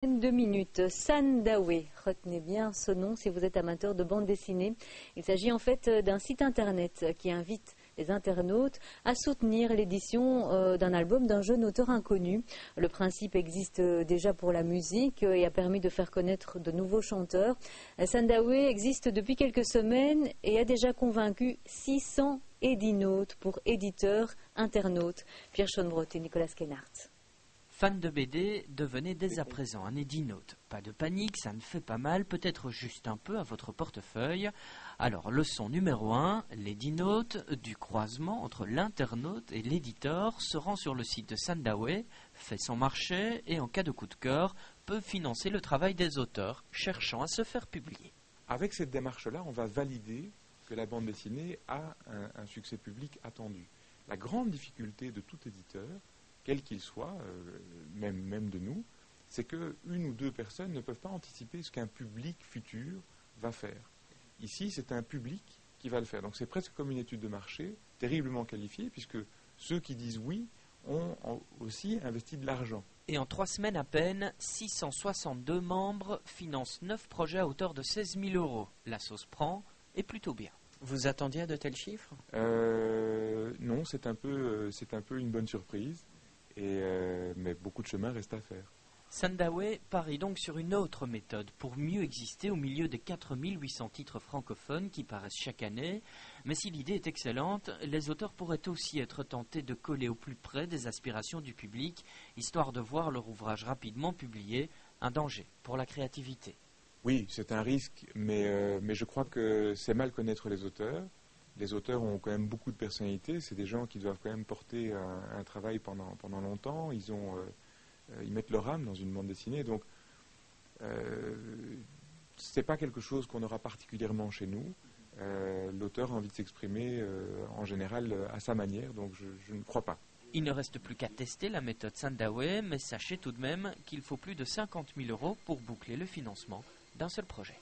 2 minutes. Sandawe, retenez bien ce nom si vous êtes amateur de bande dessinée. Il s'agit en fait d'un site internet qui invite les internautes à soutenir l'édition d'un album d'un jeune auteur inconnu. Le principe existe déjà pour la musique et a permis de faire connaître de nouveaux chanteurs. Sandawe existe depuis quelques semaines et a déjà convaincu 600 édinautes pour éditeurs, internautes. Pierre Schoenbrot et Nicolas Kennart. Fan de BD, devenez dès à présent un édinote. Pas de panique, ça ne fait pas mal, peut-être juste un peu à votre portefeuille. Alors, leçon numéro 1, l'édinote du croisement entre l'internaute et l'éditeur se rend sur le site de Sandawe, fait son marché et en cas de coup de cœur, peut financer le travail des auteurs cherchant à se faire publier. Avec cette démarche-là, on va valider que la bande dessinée a un succès public attendu. La grande difficulté de tout éditeur, quel qu'il soit, même de nous, c'est qu'une ou deux personnes ne peuvent pas anticiper ce qu'un public futur va faire. Ici, c'est un public qui va le faire. Donc c'est presque comme une étude de marché, terriblement qualifiée, puisque ceux qui disent oui ont aussi investi de l'argent. Et en 3 semaines à peine, 662 membres financent 9 projets à hauteur de 16 000 €. La sauce prend, et plutôt bien. Vous attendiez à de tels chiffres ? Non, c'est un peu une bonne surprise. Mais beaucoup de chemin reste à faire. Sandawe parie donc sur une autre méthode pour mieux exister au milieu des 4800 titres francophones qui paraissent chaque année. Mais si l'idée est excellente, les auteurs pourraient aussi être tentés de coller au plus près des aspirations du public, histoire de voir leur ouvrage rapidement publié, un danger pour la créativité. Oui, c'est un risque, mais je crois que c'est mal connaître les auteurs. Les auteurs ont quand même beaucoup de personnalité, c'est des gens qui doivent quand même porter un travail pendant longtemps, ils mettent leur âme dans une bande dessinée, donc c'est pas quelque chose qu'on aura particulièrement chez nous. L'auteur a envie de s'exprimer en général à sa manière, donc je ne crois pas. Il ne reste plus qu'à tester la méthode Sandawe, mais sachez tout de même qu'il faut plus de 50 000 € pour boucler le financement d'un seul projet.